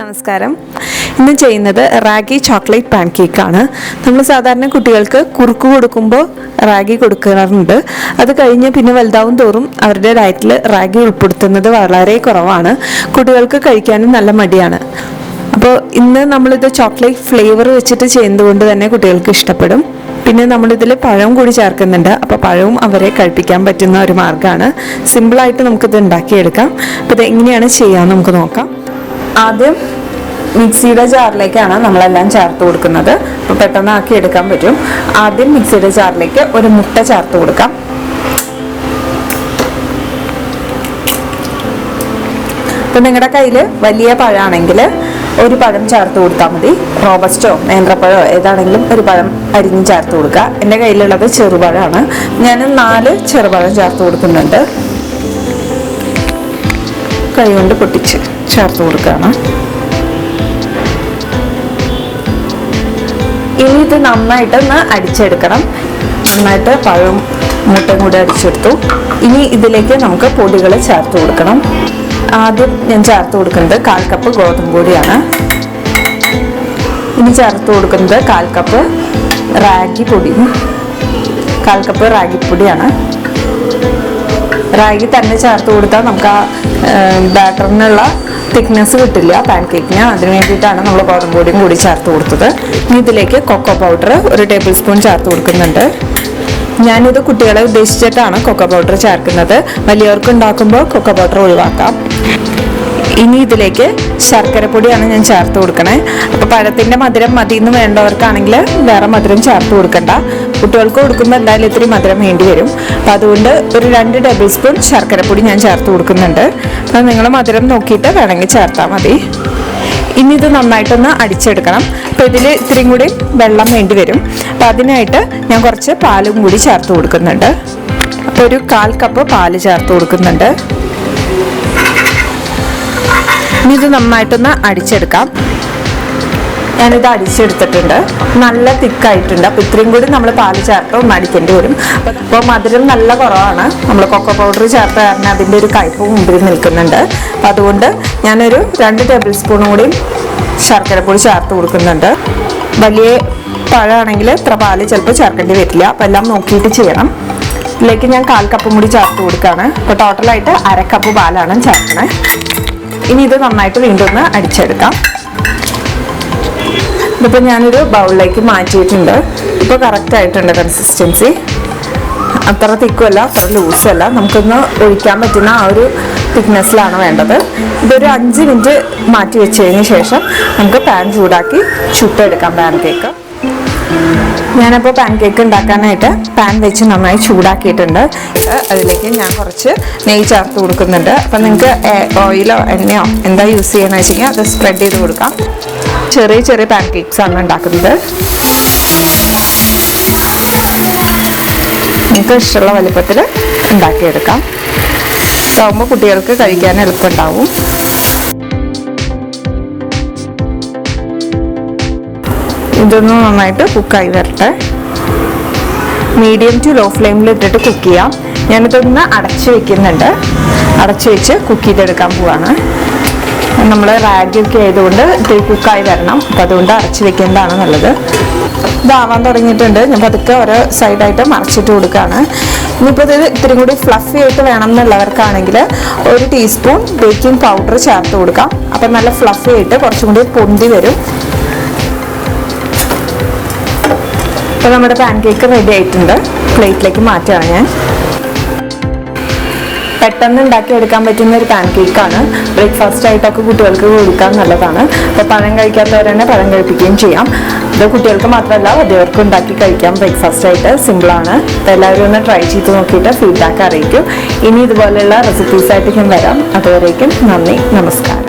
നമസ്കാരം. ഇന്ന് ചെയ്യുന്നത് റാഗി ചോക്ലേറ്റ് പാൻകേക്ക് ആണ്. നമ്മൾ സാധാരണ കുട്ടികൾക്ക് കുറുക്ക് കൊടുക്കുമ്പോൾ റാഗി കൊടുക്കാറുണ്ട്. അത് കഴിഞ്ഞ് പിന്നെ വലുതാവും തോറും അവരുടെ ഡയറ്റിൽ റാഗി ഉൾപ്പെടുത്തുന്നത് വളരെ കുറവാണ്. കുട്ടികൾക്ക് കഴിക്കാനും നല്ല മടിയാണ്. അപ്പോൾ ഇന്ന് നമ്മളിത് ചോക്ലേറ്റ് ഫ്ലേവർ വെച്ചിട്ട് ചെയ്യുന്നത് കൊണ്ട് തന്നെ കുട്ടികൾക്ക് ഇഷ്ടപ്പെടും. പിന്നെ നമ്മളിതിൽ പഴം കൂടി ചേർക്കുന്നുണ്ട്. അപ്പോൾ പഴവും അവരെ കഴിപ്പിക്കാൻ പറ്റുന്ന ഒരു മാർഗ്ഗമാണ്. സിമ്പിളായിട്ട് നമുക്കിത് ഉണ്ടാക്കിയെടുക്കാം. അപ്പോൾ ഇത് എങ്ങനെയാണ് ചെയ്യാമെന്ന് നമുക്ക് നോക്കാം. ആദ്യം മിക്സിയുടെ ജാറിലേക്കാണ് നമ്മളെല്ലാം ചേർത്ത് കൊടുക്കുന്നത്. അപ്പോൾ പെട്ടെന്ന് ആക്കി എടുക്കാൻ പറ്റും. ആദ്യം മിക്സിയുടെ ജാറിലേക്ക് ഒരു മുട്ട ചേർത്ത് കൊടുക്കാം. അപ്പോൾ നിങ്ങളുടെ കയ്യിൽ വലിയ പഴമാണെങ്കിൽ ഒരു പഴം ചേർത്ത് കൊടുത്താൽ മതി. റോബസ്റ്റോ നേന്ത്രപ്പഴമോ ഏതാണെങ്കിലും ഒരു പഴം അരിഞ്ഞ് ചേർത്ത് കൊടുക്കുക. എൻ്റെ കയ്യിലുള്ളത് ചെറുപഴമാണ്. ഞാൻ 4 ചെറുപഴം ചേർത്ത് കൊടുക്കുന്നുണ്ട്. കൈ കൊണ്ട് പൊട്ടിച്ച് ചേർത്ത് കൊടുക്കുകയാണ്. ഇനി ഇത് നന്നായിട്ടൊന്ന് അടിച്ചെടുക്കണം. നന്നായിട്ട് പഴവും മുട്ടയും കൂടി അടിച്ചെടുത്തു. ഇനി ഇതിലേക്ക് നമുക്ക് പൊടികൾ ചേർത്ത് കൊടുക്കണം. ആദ്യം ഞാൻ ചേർത്ത് കൊടുക്കുന്നത് 1/4 കപ്പ് ഗോതമ്പ് പൊടിയാണ്. ഇനി ചേർത്ത് കൊടുക്കുന്നത് 1/4 കപ്പ് റാഗി പൊടിയും 1/4 കപ്പ് റാഗിപ്പൊടിയാണ്. റാഗി തന്നെ ചേർത്ത് കൊടുത്താൽ നമുക്ക് ആ ബാറ്ററിനുള്ള തിക്നെസ് കിട്ടില്ല പാൻകേക്കിന്. അതിന് വേണ്ടിയിട്ടാണ് നമ്മൾ ഗോതമ്പ് പൊടിയും കൂടി ചേർത്ത് കൊടുത്തത്. ഇനി ഇതിലേക്ക് കൊക്കോ പൗഡർ 1 ടേബിൾ സ്പൂൺ ചേർത്ത് കൊടുക്കുന്നുണ്ട്. ഞാനിത് കുട്ടികളെ ഉദ്ദേശിച്ചിട്ടാണ് കൊക്കോ പൗഡർ ചേർക്കുന്നത്. വലിയവർക്ക് ഉണ്ടാക്കുമ്പോൾ കൊക്കോ പൗഡർ ഒഴിവാക്കാം. ഇനി ഇതിലേക്ക് ശർക്കരപ്പൊടിയാണ് ഞാൻ ചേർത്ത് കൊടുക്കണേ. അപ്പോൾ പഴത്തിൻ്റെ മധുരം മതി എന്ന് വേണ്ടവർക്കാണെങ്കിൽ വേറെ മധുരം ചേർത്ത് കൊടുക്കണ്ട. കുട്ടികൾക്ക് കൊടുക്കുമ്പോൾ എന്തായാലും ഇത്തിരി മധുരം വേണ്ടി വരും. അപ്പം അതുകൊണ്ട് ഒരു 2 ടേബിൾ സ്പൂൺ ശർക്കരപ്പൊടി ഞാൻ ചേർത്ത് കൊടുക്കുന്നുണ്ട്. അപ്പോൾ നിങ്ങൾ മധുരം നോക്കിയിട്ട് വേണമെങ്കിൽ ചേർത്താൽ മതി. ഇനി ഇത് നന്നായിട്ടൊന്ന് അടിച്ചെടുക്കണം. അപ്പോൾ ഇതിൽ ഇത്തിരിയും കൂടി വെള്ളം വേണ്ടി വരും. അപ്പോൾ അതിനായിട്ട് ഞാൻ കുറച്ച് പാലും കൂടി ചേർത്ത് കൊടുക്കുന്നുണ്ട്. അപ്പോൾ ഒരു 1/4 കപ്പ് പാല് ചേർത്ത് കൊടുക്കുന്നുണ്ട്. ഇനി ഇത് നന്നായിട്ടൊന്ന് അടിച്ചെടുക്കാം. ഞാനിത് അടിച്ചെടുത്തിട്ടുണ്ട്. നല്ല തിക്കായിട്ടുണ്ട്. അപ്പോൾ ഇത്രയും കൂടി നമ്മൾ പാല് ചേർത്ത് ഒന്ന് അടിക്കേണ്ടി വരും. അപ്പോൾ മധുരം നല്ല കുറവാണ്. നമ്മൾ കൊക്കോ പൗഡർ ചേർത്ത് കാരണം അതിൻ്റെ ഒരു കയ്പ്പ് മുമ്പിൽ നിൽക്കുന്നുണ്ട്. അപ്പോൾ അതുകൊണ്ട് ഞാനൊരു 2 ടേബിൾ സ്പൂണും കൂടി ശർക്കരപ്പൊടി ചേർത്ത് കൊടുക്കുന്നുണ്ട്. വലിയ പഴമാണെങ്കിൽ ഇത്ര പാല് ചിലപ്പോൾ ചേർക്കേണ്ടി വരില്ല. അപ്പോൾ എല്ലാം നോക്കിയിട്ട് ചെയ്യണം. ഇതിലേക്ക് ഞാൻ 1/4 കപ്പും കൂടി ചേർത്ത് കൊടുക്കുകയാണ്. അപ്പോൾ ടോട്ടലായിട്ട് 1/2 കപ്പ് പാലാണ് ചേർക്കണേ. ഇനി ഇത് നന്നായിട്ട് വീണ്ടും ഒന്ന് അടിച്ചെടുക്കാം. ഇതിപ്പോൾ ഞാനൊരു ബൗളിലേക്ക് മാറ്റിയിട്ടുണ്ട്. ഇപ്പോൾ കറക്റ്റായിട്ടുണ്ട് കൺസിസ്റ്റൻസി. അത്ര തിക്കുമല്ല അത്ര ലൂസും അല്ല. നമുക്കൊന്ന് ഒഴിക്കാൻ പറ്റുന്ന ആ ഒരു തിക്നെസ്സിലാണ് വേണ്ടത്. ഇതൊരു 5 മിനിറ്റ് മാറ്റി വെച്ചതിന് ശേഷം നമുക്ക് പാൻ ചൂടാക്കി ചുട്ടെടുക്കാം പാൻ കേക്ക്. ഞാനപ്പോൾ പാൻ കേക്ക് ഉണ്ടാക്കാനായിട്ട് പാൻ വെച്ച് നന്നായി ചൂടാക്കിയിട്ടുണ്ട്. അതിലേക്ക് ഞാൻ കുറച്ച് നെയ്യ് ചേർത്ത് കൊടുക്കുന്നുണ്ട്. അപ്പം നിങ്ങൾക്ക് ഓയിലോ എണ്ണയോ എന്താ യൂസ് ചെയ്യണമെന്ന് വെച്ച് കഴിഞ്ഞാൽ അത് സ്പ്രെഡ് ചെയ്ത് കൊടുക്കാം. ചെറിയ ചെറിയ പാൻ കേക്ക്സ് ആണ് ഉണ്ടാക്കുന്നത്. നിങ്ങൾക്ക് ഇഷ്ടമുള്ള വലിപ്പത്തിൽ ഉണ്ടാക്കിയെടുക്കാം. ഇതാവുമ്പോൾ കുട്ടികൾക്ക് കഴിക്കാൻ എളുപ്പമുണ്ടാവും. ഇതൊന്ന് നന്നായിട്ട് കുക്കായി വരട്ടെ. മീഡിയം ടു ലോ ഫ്ലെയിമിൽ ഇട്ടിട്ട് കുക്ക് ചെയ്യാം. ഞാനിതൊന്ന് അടച്ച് വെക്കുന്നുണ്ട്. അടച്ച് വെച്ച് കുക്ക് ചെയ്തെടുക്കാൻ പോവാണ്. നമ്മൾ റാഗിയൊക്കെ ആയതുകൊണ്ട് ഇത്തിരി കുക്കായി വരണം. അപ്പം അതുകൊണ്ട് അടച്ച് വെക്കുന്നതാണ് നല്ലത്. ഇതാവാൻ തുടങ്ങിയിട്ടുണ്ട്. ഞാൻ പതുക്കെ ഓരോ സൈഡായിട്ട് മറച്ചിട്ട് കൊടുക്കുകയാണ്. ഇനിയിപ്പോൾ ഇത് ഇത്തിരി കൂടി ഫ്ലഫി ആയിട്ട് വേണം എന്നുള്ളവർക്കാണെങ്കിൽ 1 ടീസ്പൂൺ ബേക്കിംഗ് പൗഡർ ചേർത്ത് കൊടുക്കാം. അപ്പം നല്ല ഫ്ലഫി ആയിട്ട് കുറച്ചും കൂടി പൊന്തി വരും. അപ്പോൾ നമ്മുടെ പാൻ കേക്ക് റെഡി ആയിട്ടുണ്ട്. പ്ലേറ്റിലേക്ക് മാറ്റുകയാണ് ഞാൻ. പെട്ടെന്ന് ഉണ്ടാക്കിയെടുക്കാൻ പറ്റുന്ന ഒരു പാൻ കേക്കാണ്. ബ്രേക്ക്ഫാസ്റ്റ് ആയിട്ടൊക്കെ കുട്ടികൾക്ക് കൊടുക്കാൻ നല്ലതാണ്. അപ്പോൾ പഴം കഴിക്കാത്തവർ തന്നെ പഴം കഴിപ്പിക്കുകയും ചെയ്യാം. ഇത് കുട്ടികൾക്ക് മാത്രമല്ല വലിയവർക്കും ഉണ്ടാക്കി കഴിക്കാം. ബ്രേക്ക്ഫാസ്റ്റ് ആയിട്ട് സിമ്പിളാണ്. അപ്പോൾ എല്ലാവരും ഒന്ന് ട്രൈ ചെയ്ത് നോക്കിയിട്ട് ഫീഡ്ബാക്ക് അറിയിക്കും. ഇനി ഇതുപോലെയുള്ള റെസിപ്പീസായിട്ട് ഞാൻ വരാം. അതുവരേക്കും നന്ദി, നമസ്കാരം.